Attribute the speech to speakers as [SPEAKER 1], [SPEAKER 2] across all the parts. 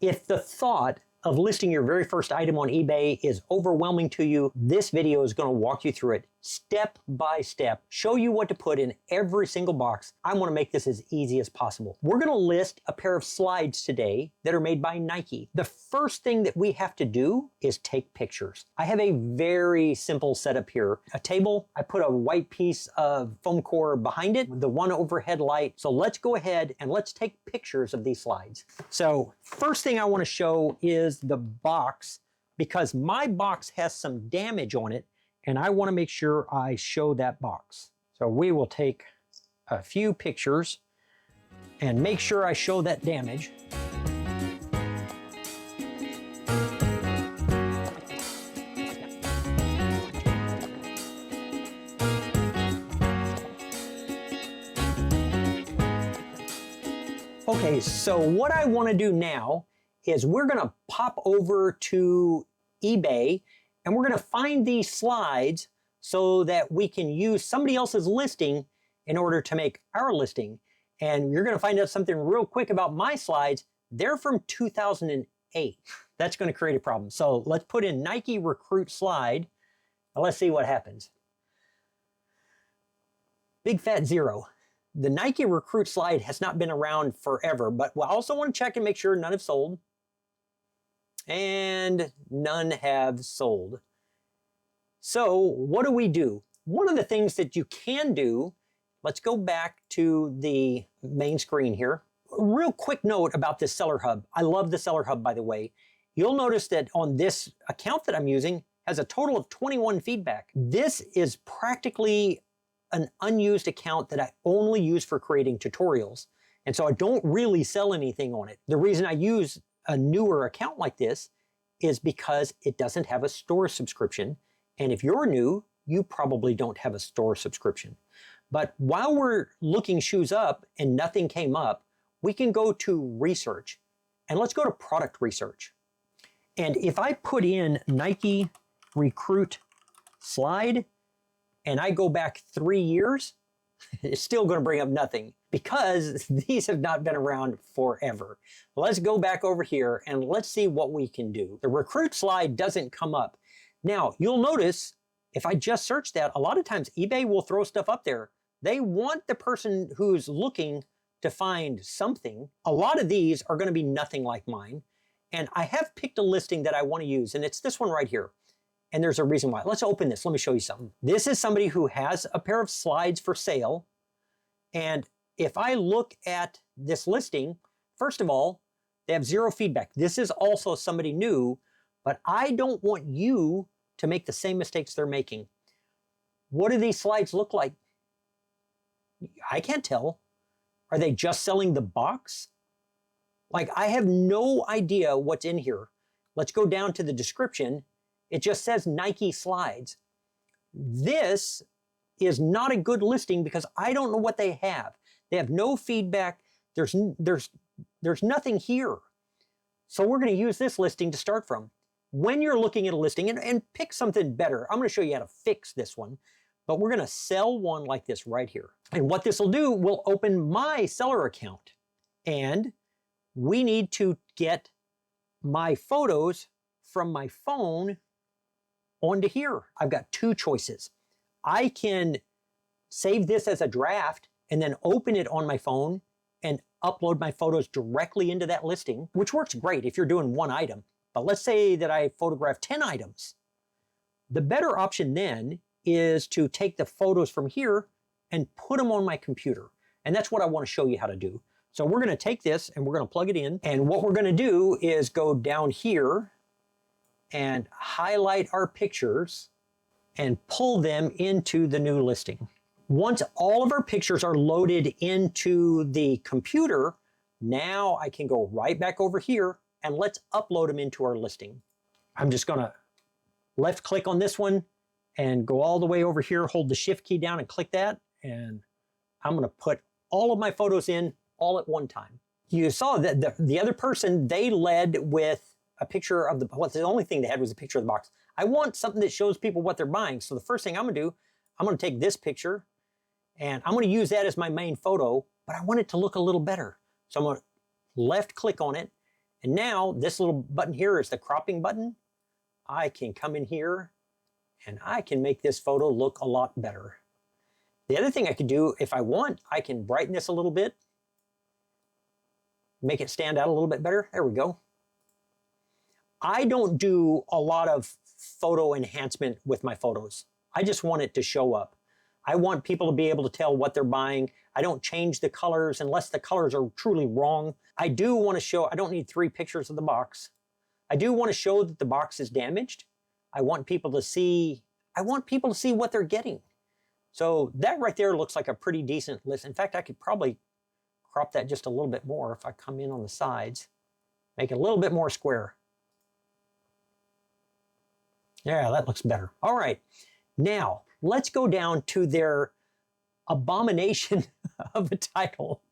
[SPEAKER 1] If the thought of listing your very first item on eBay is overwhelming to you, this video is going to walk you through it step by step, show you what to put in every single box. I want to make this as easy as possible. We're going to list a pair of slides today that are made by Nike. The first thing that we have to do is take pictures. I have a very simple setup here. A table, I put a white piece of foam core behind it, the one overhead light. So let's go ahead and let's take pictures of these slides. So first thing I want to show is the box, because my box has some damage on it and I want to make sure I show that box. So we will take a few pictures and make sure I show that damage. Okay, so what I want to do now is we're going to pop over to eBay and we're going to find these slides so that we can use somebody else's listing in order to make our listing. And you're going to find out something real quick about my slides. They're from 2008. That's going to create a problem. So let's put in Nike Recruit slide and let's see what happens. Big fat zero. The Nike Recruit slide has not been around forever, but we also want to check and make sure none have sold. And none have sold. So what do? One of the things that you can do, let's go back to the main screen here. A real quick note about this Seller Hub. I love the Seller Hub, by the way. You'll notice that on this account that I'm using has a total of 21 feedback. This is practically an unused account that I only use for creating tutorials. And so I don't really sell anything on it. The reason I use a newer account like this is because it doesn't have a store subscription. And if you're new, you probably don't have a store subscription. But while we're looking shoes up and nothing came up, we can go to research and let's go to product research. And if I put in Nike Recruit slide and I go back 3 years, it's still going to bring up nothing because these have not been around forever. Let's go back over here and let's see what we can do. The recruit slide doesn't come up. Now, you'll notice if I just search that, a lot of times eBay will throw stuff up there. They want the person who's looking to find something. A lot of these are going to be nothing like mine. And I have picked a listing that I want to use, and it's this one right here. And there's a reason why. Let's open this. Let me show you something. This is somebody who has a pair of slides for sale. And if I look at this listing, first of all, they have 0 feedback. This is also somebody new, but I don't want you to make the same mistakes they're making. What do these slides look like? I can't tell. Are they just selling the box? Like, I have no idea what's in here. Let's go down to the description. It just says Nike slides. This is not a good listing because I don't know what they have. They have no feedback. There's nothing here. So we're going to use this listing to start from. When you're looking at a listing, and pick something better. I'm going to show you how to fix this one, but we're going to sell one like this right here. And what this will do, will open my seller account. And we need to get my photos from my phone onto here. I've got 2 choices. I can save this as a draft and then open it on my phone and upload my photos directly into that listing, which works great if you're doing 1 item. But let's say that I photograph 10 items. The better option then is to take the photos from here and put them on my computer. And that's what I want to show you how to do. So we're going to take this and we're going to plug it in. And what we're going to do is go down here and highlight our pictures and pull them into the new listing. Once all of our pictures are loaded into the computer, now I can go right back over here and let's upload them into our listing. I'm just gonna left click on this one and go all the way over here, hold the shift key down and click that. And I'm gonna put all of my photos in all at one time. You saw that the other person, they led with a picture of the only thing they had was a picture of the box. I want something that shows people what they're buying. So the first thing I'm gonna do, I'm gonna take this picture and I'm gonna use that as my main photo, but I want it to look a little better. So I'm gonna left click on it And now this little button here is the cropping button. I can come in here and I can make this photo look a lot better. The other thing I could do, if I want, I can brighten this a little bit, make it stand out a little bit better. There we go. I don't do a lot of photo enhancement with my photos. I just want it to show up. I want people to be able to tell what they're buying. I don't change the colors unless the colors are truly wrong. I do want to show, I don't need 3 pictures of the box. I do want to show that the box is damaged. I want people to see what they're getting. So that right there looks like a pretty decent list. In fact, I could probably crop that just a little bit more if I come in on the sides, make it a little bit more square. Yeah, that looks better. All right, now let's go down to their abomination of a title.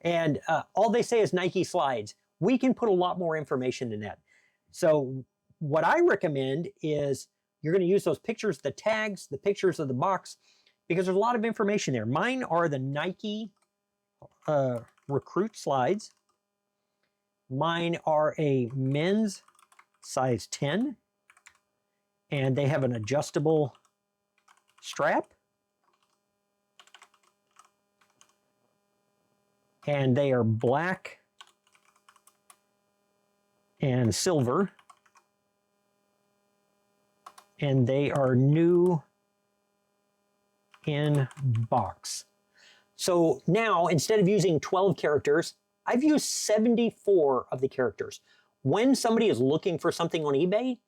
[SPEAKER 1] And all they say is Nike slides. We can put a lot more information in that. So what I recommend is you're going to use those pictures, the tags, the pictures of the box, because there's a lot of information there. Mine are the Nike Recruit slides. Mine are a men's size 10. And they have an adjustable strap. And they are black and silver. And they are new in box. So now, instead of using 12 characters, I've used 74 of the characters. When somebody is looking for something on eBay,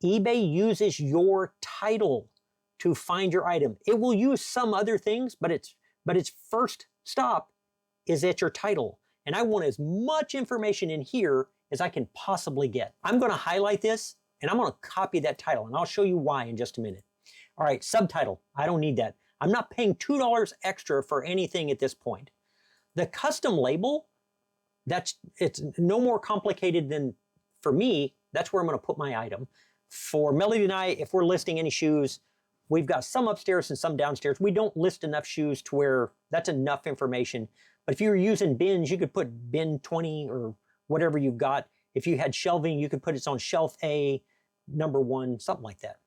[SPEAKER 1] eBay uses your title to find your item. It will use some other things, but its first stop is at your title. And I want as much information in here as I can possibly get. I'm going to highlight this and I'm going to copy that title, and I'll show you why in just a minute. All right, subtitle. I don't need that. I'm not paying $2 extra for anything at this point. The custom label, it's no more complicated than, for me, that's where I'm going to put my item. For Melody and I, if we're listing any shoes, we've got some upstairs and some downstairs. We don't list enough shoes to where that's enough information. But if you were using bins, you could put bin 20 or whatever you've got. If you had shelving, you could put it on shelf A, number 1, something like that.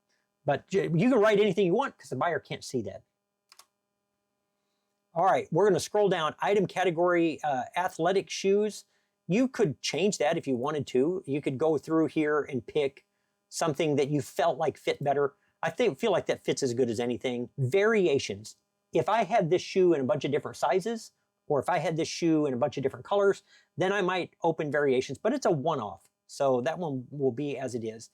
[SPEAKER 1] But you can write anything you want because the buyer can't see that. All right, we're going to scroll down. Item category, athletic shoes. You could change that if you wanted to. You could go through here and pick something that you felt like fit better. I feel like that fits as good as anything. Variations. If I had this shoe in a bunch of different sizes, or if I had this shoe in a bunch of different colors, then I might open variations, but it's a one-off. So that one will be as it is.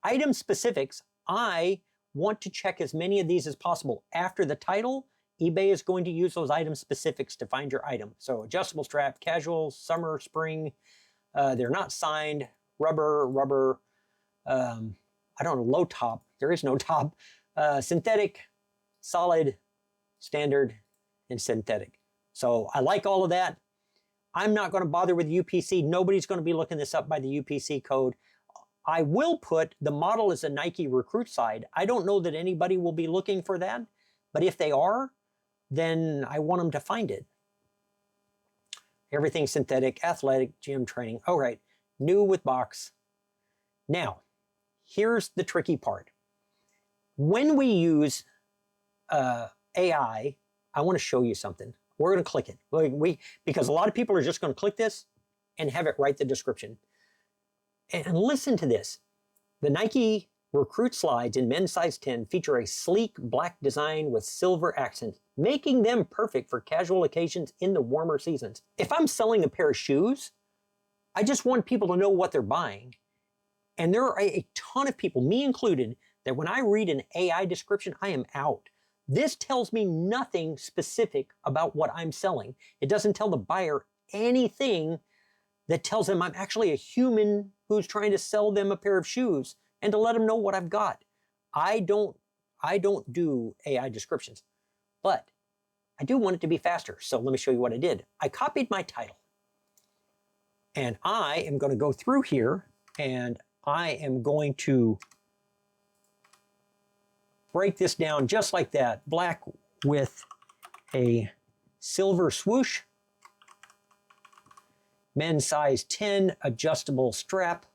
[SPEAKER 1] Item specifics. I want to check as many of these as possible. After the title, eBay is going to use those item specifics to find your item. So adjustable strap, casual, summer, spring. They're not signed. Rubber. I don't know, low top. There is no top. Synthetic, solid, standard, and synthetic. So I like all of that. I'm not going to bother with UPC. Nobody's going to be looking this up by the UPC code. I will put the model as a Nike Recruit side. I don't know that anybody will be looking for that, but if they are, then I want them to find it. Everything synthetic, athletic, gym training. All right, new with box. Now, here's the tricky part. When we use AI, I want to show you something. We're going to click it. Because a lot of people are just going to click this and have it write the description. And listen to this. The Nike Recruit slides in men's size 10 feature a sleek black design with silver accents, making them perfect for casual occasions in the warmer seasons. If I'm selling a pair of shoes, I just want people to know what they're buying. And there are a ton of people, me included, that when I read an AI description, I am out. This tells me nothing specific about what I'm selling. It doesn't tell the buyer anything that tells them I'm actually a human who's trying to sell them a pair of shoes and to let them know what I've got. I don't do AI descriptions, but I do want it to be faster. So let me show you what I did. I copied my title and I am going to go through here and I am going to break this down just like that. Black with a silver swoosh. men's size 10, adjustable strap,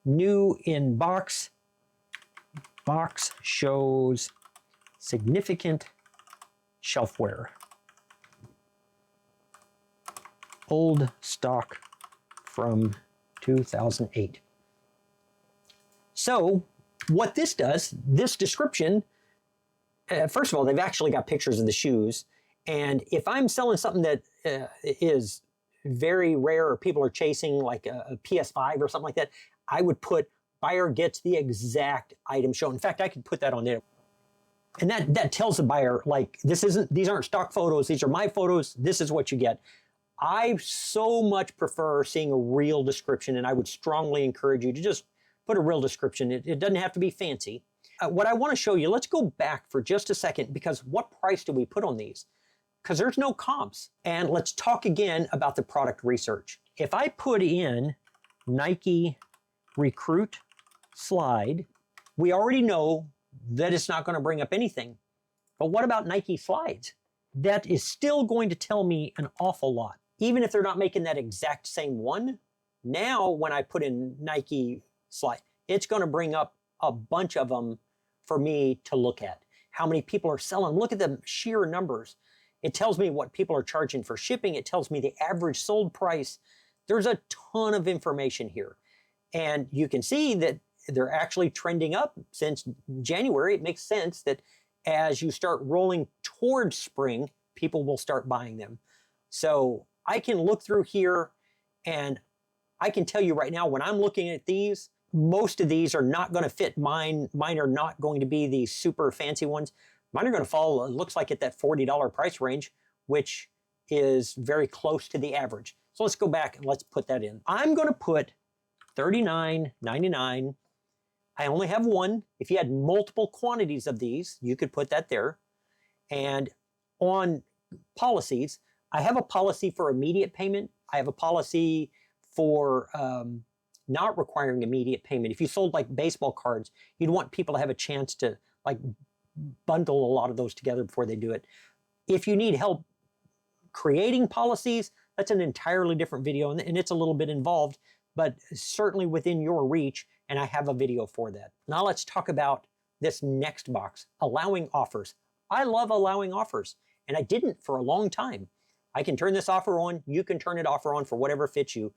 [SPEAKER 1] new in box. Box shows significant shelf wear. Old stock from 2008. So what this does, this description, first of all, they've actually got pictures of the shoes. And if I'm selling something that is very rare or people are chasing, like a PS5 or something like that, I would put buyer gets the exact item shown. In fact, I could put that on there. And that tells the buyer, like, these aren't stock photos, these are my photos, this is what you get. I so much prefer seeing a real description, and I would strongly encourage you to just put a real description. It doesn't have to be fancy. What I want to show you, let's go back for just a second, because what price do we put on these? Because there's no comps. And let's talk again about the product research. If I put in Nike Recruit Slide, we already know that it's not going to bring up anything. But what about Nike Slides? That is still going to tell me an awful lot. Even if they're not making that exact same one, now when I put in Nike Slide, it's going to bring up a bunch of them for me to look at. How many people are selling? Look at the sheer numbers. It tells me what people are charging for shipping. It tells me the average sold price. There's a ton of information here. And you can see that they're actually trending up since January. It makes sense that as you start rolling towards spring, people will start buying them. So I can look through here and I can tell you right now, when I'm looking at these, most of these are not going to fit mine. Mine are not going to be the super fancy ones. Mine are going to fall, it looks like, at that $40 price range, which is very close to the average. So let's go back and let's put that in. I'm going to put $39.99. I only have one. If you had multiple quantities of these, you could put that there. And on policies, I have a policy for immediate payment. I have a policy for not requiring immediate payment. If you sold like baseball cards, you'd want people to have a chance to like bundle a lot of those together before they do it. If you need help creating policies, that's an entirely different video, and it's a little bit involved, but certainly within your reach, and I have a video for that. Now let's talk about this next box, allowing offers. I love allowing offers, and I didn't for a long time. I can turn this offer on, you can turn it offer on for whatever fits you.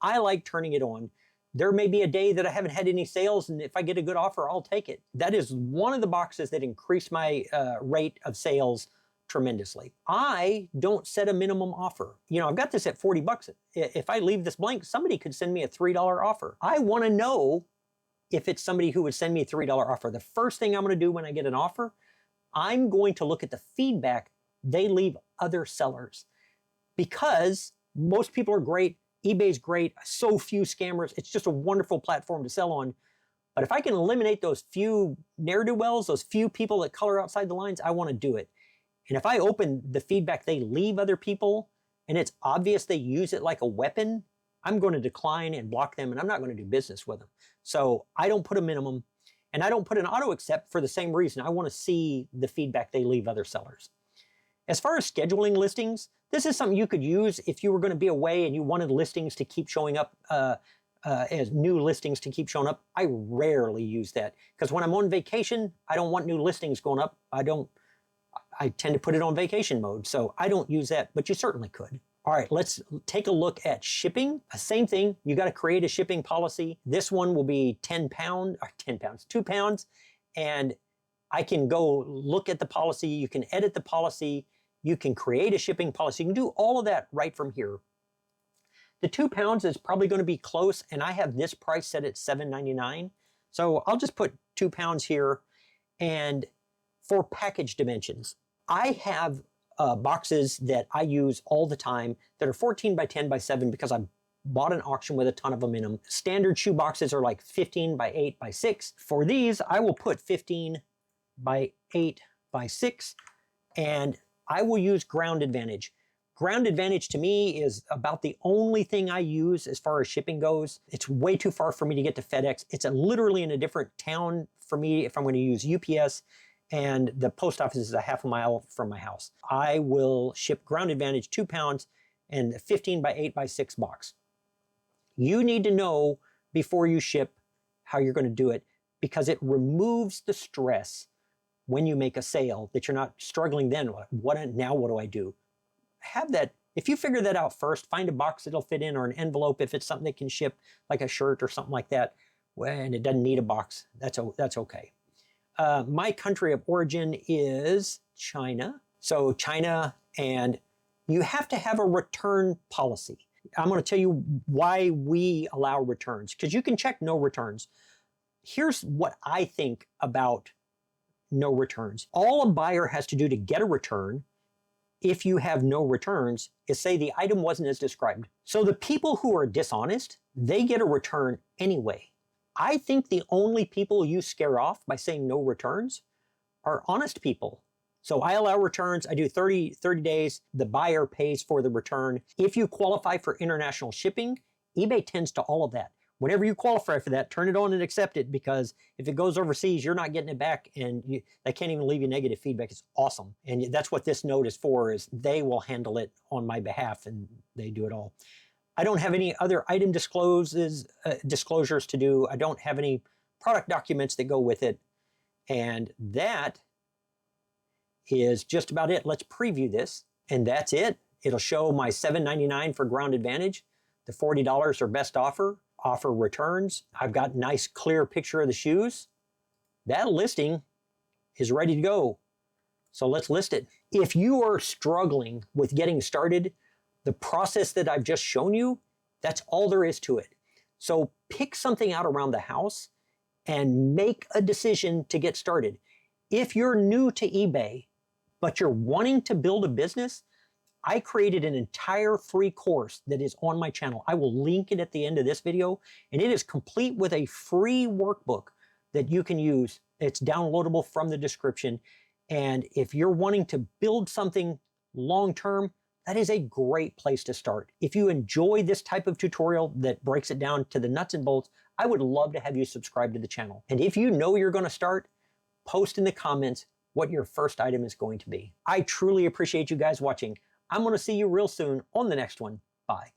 [SPEAKER 1] I like turning it on. There may be a day that I haven't had any sales, and if I get a good offer, I'll take it. That is one of the boxes that increase my rate of sales tremendously. I don't set a minimum offer. You know, I've got this at 40 bucks. If I leave this blank, somebody could send me a $3 offer. I want to know if it's somebody who would send me a $3 offer. The first thing I'm going to do when I get an offer, I'm going to look at the feedback they leave other sellers, because most people are great. eBay's great. So few scammers. It's just a wonderful platform to sell on. But if I can eliminate those few ne'er-do-wells, those few people that color outside the lines, I want to do it. And if I open the feedback they leave other people, and it's obvious they use it like a weapon, I'm going to decline and block them, and I'm not going to do business with them. So I don't put a minimum, and I don't put an auto accept for the same reason. I want to see the feedback they leave other sellers. As far as scheduling listings, this is something you could use if you were going to be away and you wanted listings to keep showing up, as new listings to keep showing up. I rarely use that, because when I'm on vacation, I don't want new listings going up. I tend to put it on vacation mode, so I don't use that, but you certainly could. All right, let's take a look at shipping. Same thing, you got to create a shipping policy. This one will be 2 pounds, and I can go look at the policy. You can edit the policy. You can create a shipping policy. You can do all of that right from here. The 2 pounds is probably going to be close, and I have this price set at $7.99. So I'll just put 2 pounds here. And for package dimensions, I have boxes that I use all the time that are 14 by 10 by 7 because I bought an auction with a ton of them in them. Standard shoe boxes are like 15 by 8 by 6. For these, I will put 15 by 8 by 6, and I will use ground advantage. Ground advantage to me is about the only thing I use as far as shipping goes. It's way too far for me to get to FedEx. It's literally in a different town for me if I'm going to use UPS, and the post office is a half a mile from my house. I will ship ground advantage 2 pounds, and a 15 by 8 by 6 box. You need to know before you ship how you're going to do it, because it removes the stress when you make a sale, that you're not struggling then. Now what do I do? Have that. If you figure that out first, find a box that'll fit in, or an envelope if it's something that can ship, like a shirt or something like that, and it doesn't need a box, that's okay. My country of origin is China. So China, and you have to have a return policy. I'm going to tell you why we allow returns, because you can check no returns. Here's what I think about no returns. All a buyer has to do to get a return, if you have no returns, is say the item wasn't as described. So the people who are dishonest, they get a return anyway. I think the only people you scare off by saying no returns are honest people. So I allow returns. I do 30 days. The buyer pays for the return. If you qualify for international shipping, eBay tends to all of that. Whenever you qualify for that, turn it on and accept it, because if it goes overseas, you're not getting it back, and they can't even leave you negative feedback. It's awesome. And that's what this note is for, is they will handle it on my behalf, and they do it all. I don't have any other item disclosures to do. I don't have any product documents that go with it. And that is just about it. Let's preview this. And that's it. It'll show my $7.99 for Ground Advantage, the $40 or best offer returns. I've got a nice clear picture of the shoes. That listing is ready to go. So let's list it. If you are struggling with getting started, the process that I've just shown you, that's all there is to it. So pick something out around the house and make a decision to get started. If you're new to eBay, but you're wanting to build a business, I created an entire free course that is on my channel. I will link it at the end of this video, and it is complete with a free workbook that you can use. It's downloadable from the description. And if you're wanting to build something long-term, that is a great place to start. If you enjoy this type of tutorial that breaks it down to the nuts and bolts, I would love to have you subscribe to the channel. And if you know you're going to start, post in the comments what your first item is going to be. I truly appreciate you guys watching. I'm going to see you real soon on the next one. Bye.